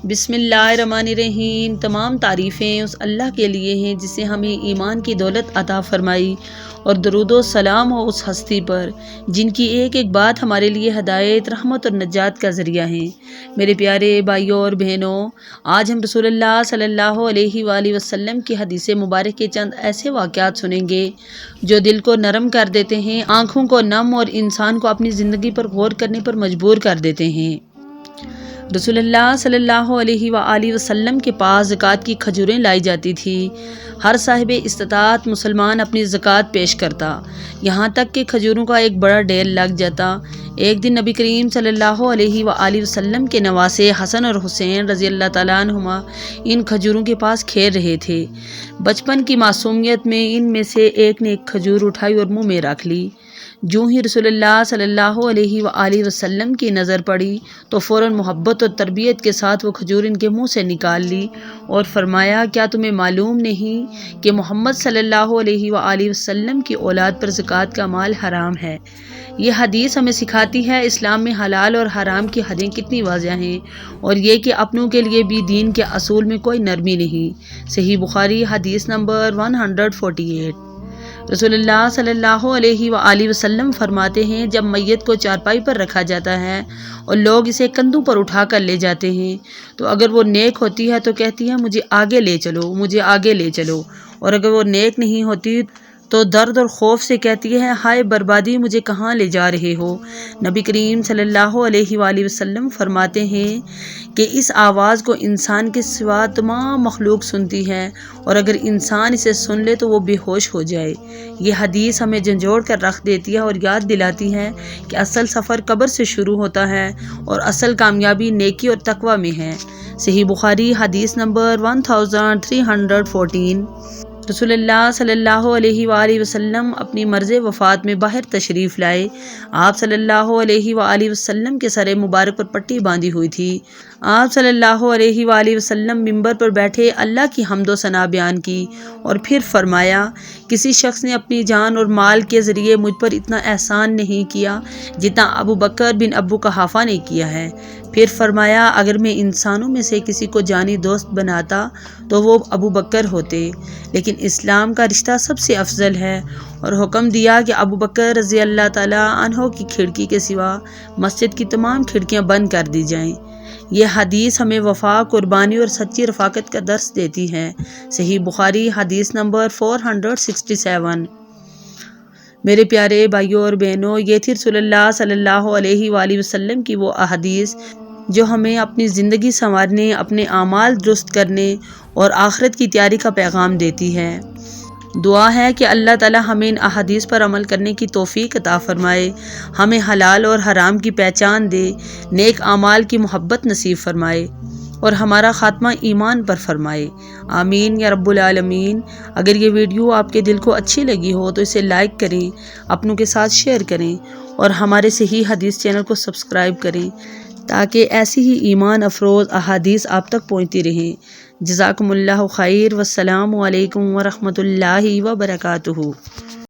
بسم اللہ الرحمن الرحیم۔ تمام تعریفیں اس اللہ کے لیے ہیں جسے ہمیں ایمان کی دولت عطا فرمائی، اور درود و سلام ہو اس ہستی پر جن کی ایک ایک بات ہمارے لیے ہدایت، رحمت اور نجات کا ذریعہ ہیں۔ میرے پیارے بھائیوں اور بہنوں، آج ہم رسول اللہ صلی اللہ علیہ وآلہ وسلم کی حدیث مبارک کے چند ایسے واقعات سنیں گے جو دل کو نرم کر دیتے ہیں، آنکھوں کو نم اور انسان کو اپنی زندگی پر غور کرنے پر مجبور کر دیتے ہیں۔ رسول اللہ صلی اللہ علیہ وآلہ وسلم کے پاس زکوٰۃ کی کھجوریں لائی جاتی تھی۔ ہر صاحب استطاعت مسلمان اپنی زکوٰۃ پیش کرتا، یہاں تک کہ کھجوروں کا ایک بڑا ڈھیر لگ جاتا۔ ایک دن نبی کریم صلی اللہ علیہ وآلہ وسلم کے نواسے حسن اور حسین رضی اللہ تعالیٰ عنہما ان کھجوروں کے پاس کھیل رہے تھے۔ بچپن کی معصومیت میں ان میں سے ایک نے ایک کھجور اٹھائی اور منہ میں رکھ لی۔ جو ہی رسول اللہ صلی اللہ علیہ وآلہ وسلم کی نظر پڑی تو فوراً محبت اور تربیت کے ساتھ وہ کھجور ان کے منہ سے نکال لی اور فرمایا، کیا تمہیں معلوم نہیں کہ محمد صلی اللہ علیہ وآلہ وسلم کی اولاد پر زکوٰۃ کا مال حرام ہے؟ یہ حدیث ہمیں سکھاتی ہے اسلام میں حلال اور حرام کی حدیں کتنی واضح ہیں، اور یہ کہ اپنوں کے لیے بھی دین کے اصول میں کوئی نرمی نہیں۔ صحیح بخاری حدیث نمبر 148۔ رسول اللہ صلی اللہ علیہ وآلہ وسلم فرماتے ہیں، جب میت کو چارپائی پر رکھا جاتا ہے اور لوگ اسے کندھوں پر اٹھا کر لے جاتے ہیں تو اگر وہ نیک ہوتی ہے تو کہتی ہے مجھے آگے لے چلو، مجھے آگے لے چلو، اور اگر وہ نیک نہیں ہوتی تو درد اور خوف سے کہتی ہے، ہائے بربادی، مجھے کہاں لے جا رہے ہو؟ نبی کریم صلی اللہ علیہ وآلہ وسلم فرماتے ہیں کہ اس آواز کو انسان کے سوا تمام مخلوق سنتی ہے، اور اگر انسان اسے سن لے تو وہ بے ہوش ہو جائے۔ یہ حدیث ہمیں جھنجھوڑ کر رکھ دیتی ہے اور یاد دلاتی ہے کہ اصل سفر قبر سے شروع ہوتا ہے اور اصل کامیابی نیکی اور تقوی میں ہے۔ صحیح بخاری حدیث نمبر 1314۔ رسول اللہ صلی اللہ علیہ وآلہ وسلم اپنی مرض وفات میں باہر تشریف لائے۔ آپ صلی اللہ علیہ وآلہ وسلم کے سر مبارک پر پٹی باندھی ہوئی تھی۔ آپ صلی اللہ علیہ وآلہ وسلم منبر پر بیٹھے اللہ کی حمد و ثنا بیان کی اور پھر فرمایا، کسی شخص نے اپنی جان اور مال کے ذریعے مجھ پر اتنا احسان نہیں کیا جتنا ابو بکر بن ابو قحافہ نے کیا ہے۔ پھر فرمایا، اگر میں انسانوں میں سے کسی کو جانی دوست بناتا تو وہ ابو بکر ہوتے، لیکن اسلام کا رشتہ سب سے افضل ہے، اور حکم دیا کہ ابو بکر رضی اللہ تعالیٰ عنہ کی کھڑکی کے سوا مسجد کی تمام کھڑکیاں بند کر دی جائیں۔ یہ حدیث ہمیں وفا، قربانی اور سچی رفاقت کا درس دیتی ہے۔ صحیح بخاری حدیث نمبر 467۔ میرے پیارے بھائیوں اور بہنوں، یہ تھی رسول اللہ صلی اللہ علیہ وآلہ وسلم کی وہ احادیث جو ہمیں اپنی زندگی سنوارنے، اپنے اعمال درست کرنے اور آخرت کی تیاری کا پیغام دیتی ہے۔ دعا ہے کہ اللہ تعالی ہمیں ان احادیث پر عمل کرنے کی توفیق عطا فرمائے، ہمیں حلال اور حرام کی پہچان دے، نیک اعمال کی محبت نصیب فرمائے اور ہمارا خاتمہ ایمان پر فرمائے۔ آمین یا رب العالمین۔ اگر یہ ویڈیو آپ کے دل کو اچھی لگی ہو تو اسے لائک کریں، اپنوں کے ساتھ شیئر کریں اور ہمارے صحیح حدیث چینل کو سبسکرائب کریں تاکہ ایسی ہی ایمان افروز احادیث آپ تک پہنچتی رہیں۔ جزاکم اللہ خیر، والسلام علیکم ورحمۃ اللہ وبرکاتہ۔